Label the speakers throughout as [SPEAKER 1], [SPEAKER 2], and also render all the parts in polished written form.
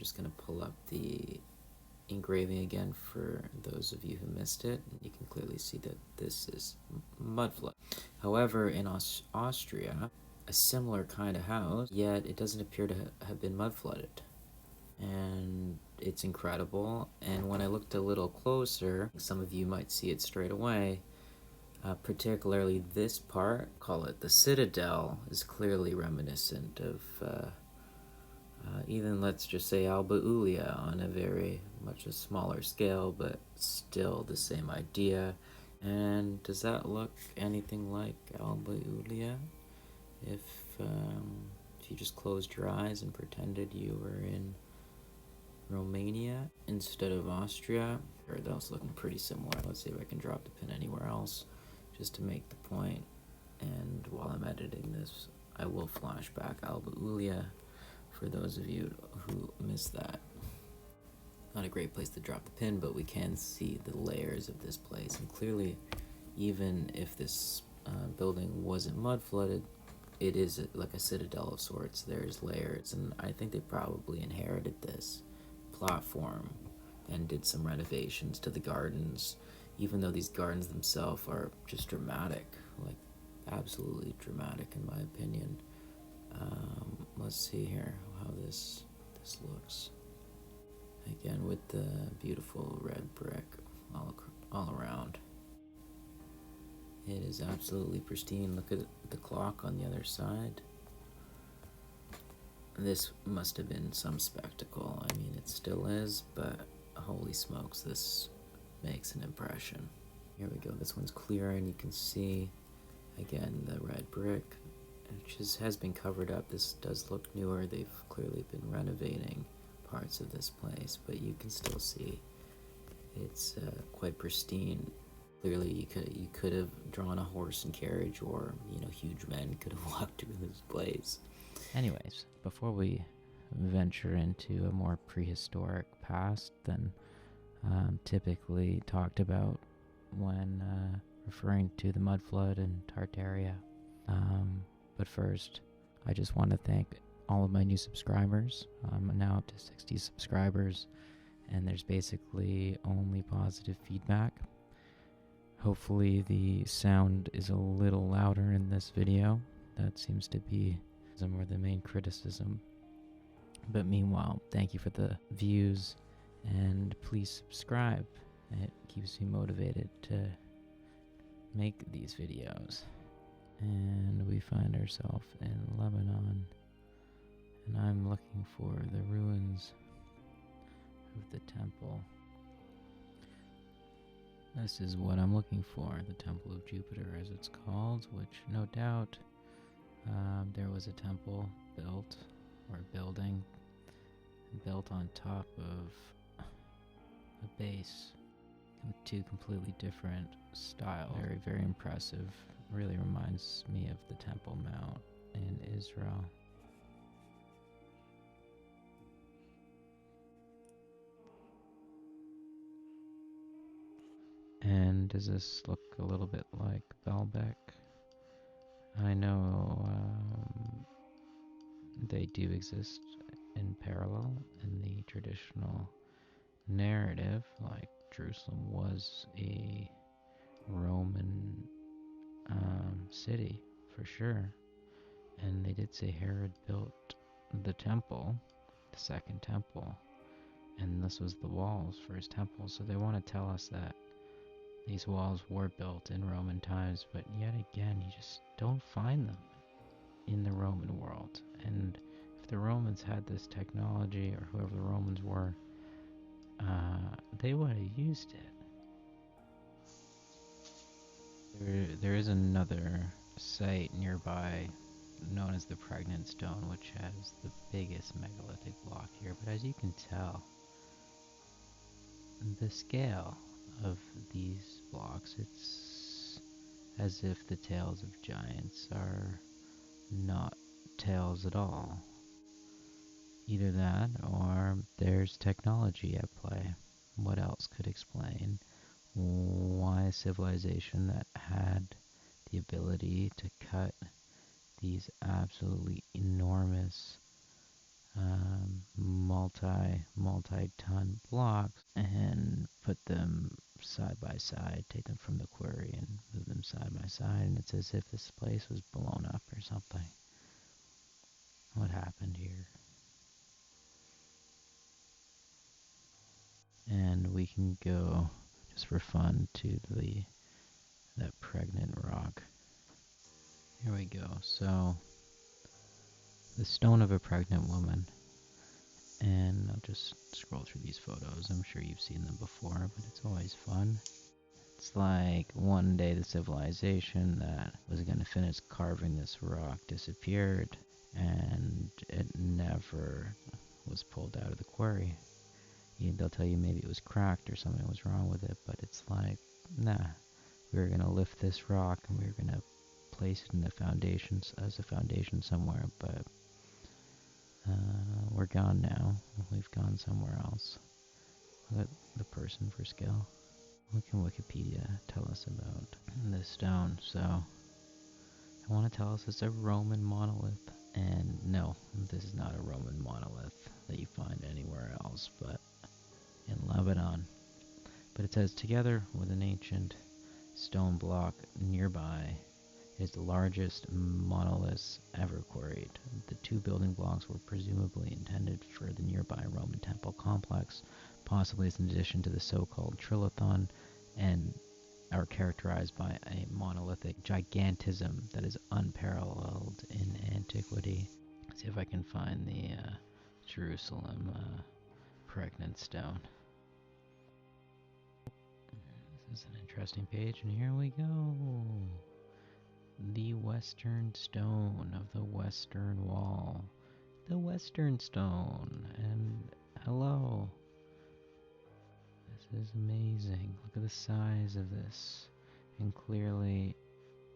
[SPEAKER 1] just going to pull up the engraving again for those of you who missed it. You can clearly see that this is mud flood. However, in Austria, a similar kind of house, yet it doesn't appear to have been mud flooded. And it's incredible. And when I looked a little closer, some of you might see it straight away. Particularly this part, call it the citadel, is clearly reminiscent of even, let's just say, Alba Iulia on a very much a smaller scale, but still the same idea. And does that look anything like Alba Iulia? If you just closed your eyes and pretended you were in Romania instead of Austria, or those looking pretty similar. Let's see if I can drop the pin anywhere else just to make the point. And while I'm editing this, I will flash back Alba Iulia for those of you who missed that. Not a great place to drop the pin, but we can see the layers of this place. And clearly, even if this building wasn't mud flooded, it is like a citadel of sorts. There's layers, and I think they probably inherited this platform and did some renovations to the gardens, even though these gardens themselves are just dramatic, like absolutely dramatic in my opinion. Let's see here how this looks. Again, with the beautiful red brick all around. It is absolutely pristine. Look at the clock on the other side. This must have been some spectacle. I mean, it still is, but holy smokes, this makes an impression. Here we go. This one's clear, and you can see, again, the red brick, which has been covered up. This does look newer. They've clearly been renovating parts of this place, but you can still see it's quite pristine. Clearly, you could have drawn a horse and carriage, or huge men could have walked through this place. Anyways, before we venture into a more prehistoric past than typically talked about when referring to the mud flood in Tartaria. But first, I just want to thank all of my new subscribers. I'm now up to 60 subscribers, and there's basically only positive feedback. Hopefully the sound is a little louder in this video. That seems to be some of the main criticism. But meanwhile, thank you for the views, and please subscribe. It keeps me motivated to make these videos. And we find ourselves in Lebanon, and I'm looking for the ruins of the temple. This is what I'm looking for, the Temple of Jupiter as it's called, which no doubt there was a temple built on top of a base. Two completely different styles. Very, very impressive. Really reminds me of the Temple Mount in Israel. And does this look a little bit like Baalbek? I know they do exist in parallel in the traditional narrative, like Jerusalem was a Roman city for sure, and they did say Herod built the temple, the second temple, and this was the walls for his temple. So they want to tell us that these walls were built in Roman times, but yet again, you just don't find them in the Roman world. And if the Romans had this technology, or whoever the Romans were, they would have used it. There is another site nearby known as the Pregnant Stone, which has the biggest megalithic block here. But as you can tell, the scale of these blocks, it's as if the tales of giants are not tales at all. Either that, or there's technology at play. What else could explain why a civilization that had the ability to cut these absolutely enormous
[SPEAKER 2] multi-ton blocks and put them side by side, take them from the quarry and move them side by side, and it's as if this place was blown up or something. What happened here? And we can go, just for fun, to that pregnant rock. Here we go. So, the stone of a pregnant woman. And I'll just scroll through these photos. I'm sure you've seen them before, but it's always fun. It's like one day the civilization that was going to finish carving this rock disappeared, and it never was pulled out of the quarry. They'll tell you maybe it was cracked or something was wrong with it, but it's like, nah, we were going to lift this rock and we were going to place it in the foundations as a foundation somewhere, but we're gone now. We've gone somewhere else. Look at the person for skill. What can Wikipedia tell us about this stone? So, I want to tell us it's a Roman monolith. And no, this is not a Roman monolith that you find anywhere else, but in Lebanon. But it says, together with an ancient stone block nearby, is the largest monoliths ever quarried. The two building blocks were presumably intended for the nearby Roman temple complex, possibly as an addition to the so-called trilithon, and are characterized by a monolithic gigantism that is unparalleled in antiquity. Let's see if I can find the Jerusalem pregnant stone. This is an interesting page, and here we go. The Western Stone of the Western Wall. The Western Stone. And hello. This is amazing. Look at the size of this. And clearly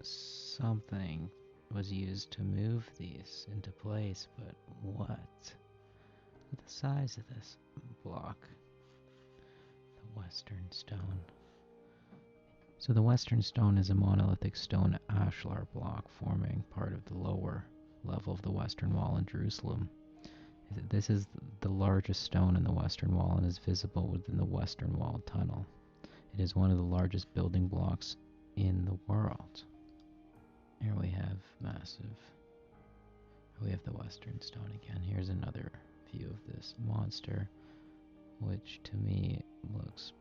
[SPEAKER 2] something was used to move these into place, but what? Look at the size of this block. The Western Stone. So the Western Stone is a monolithic stone ashlar block forming part of the lower level of the Western Wall in Jerusalem. This is the largest stone in the Western Wall and is visible within the Western Wall tunnel. It is one of the largest building blocks in the world. Here we have massive. We have the Western Stone again. Here's another view of this monster, which to me looks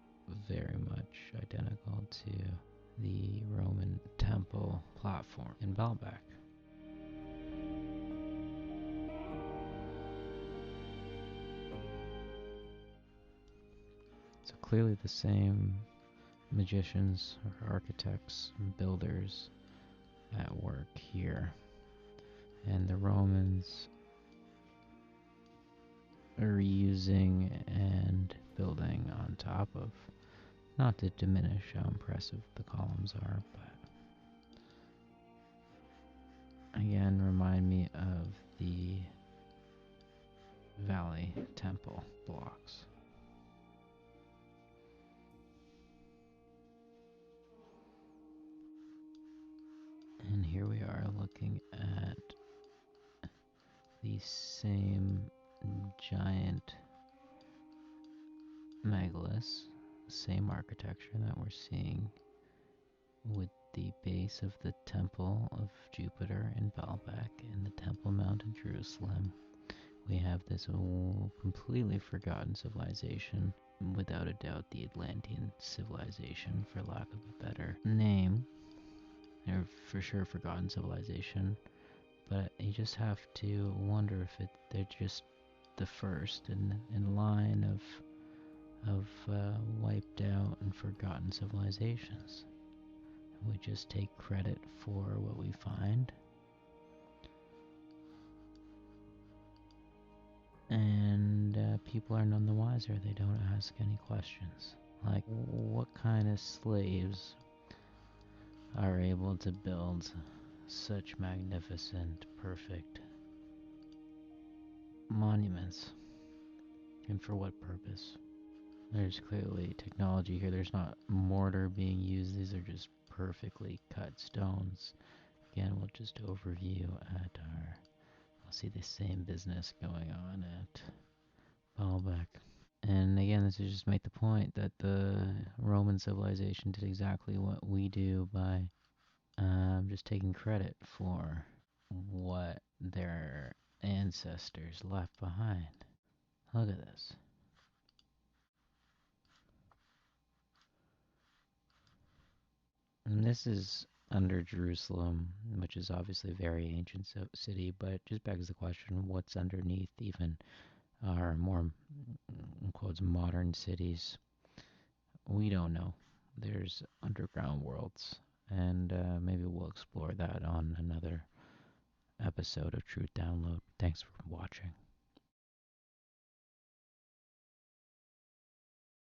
[SPEAKER 2] very much identical to the Roman temple platform in Baalbek. So clearly the same magicians or architects and builders at work here. And the Romans are reusing and building on top of, not to diminish how impressive the columns are, but again remind me of the Valley Temple blocks. And here we are looking at the same giant megaliths, same architecture that we're seeing with the base of the Temple of Jupiter in Baalbek and the Temple Mount in Jerusalem. We have this completely forgotten civilization, without a doubt the Atlantean civilization, for lack of a better name. They're for sure forgotten civilization, but you just have to wonder if they're just the first in line of wiped out and forgotten civilizations. We just take credit for what we find, and people are none the wiser. They don't ask any questions. Like, what kind of slaves are able to build such magnificent, perfect monuments? And for what purpose? There's clearly technology here. There's not mortar being used. These are just perfectly cut stones. Again, we'll just overview at our see the same business going on at Baalbek. And again, this is just make the point that the Roman civilization did exactly what we do by just taking credit for what their ancestors left behind. Look at this. And this is under Jerusalem, which is obviously a very ancient city, but just begs the question, what's underneath even our more, in quotes, modern cities? We don't know. There's underground worlds, and maybe we'll explore that on another episode of Truth Download. Thanks for watching.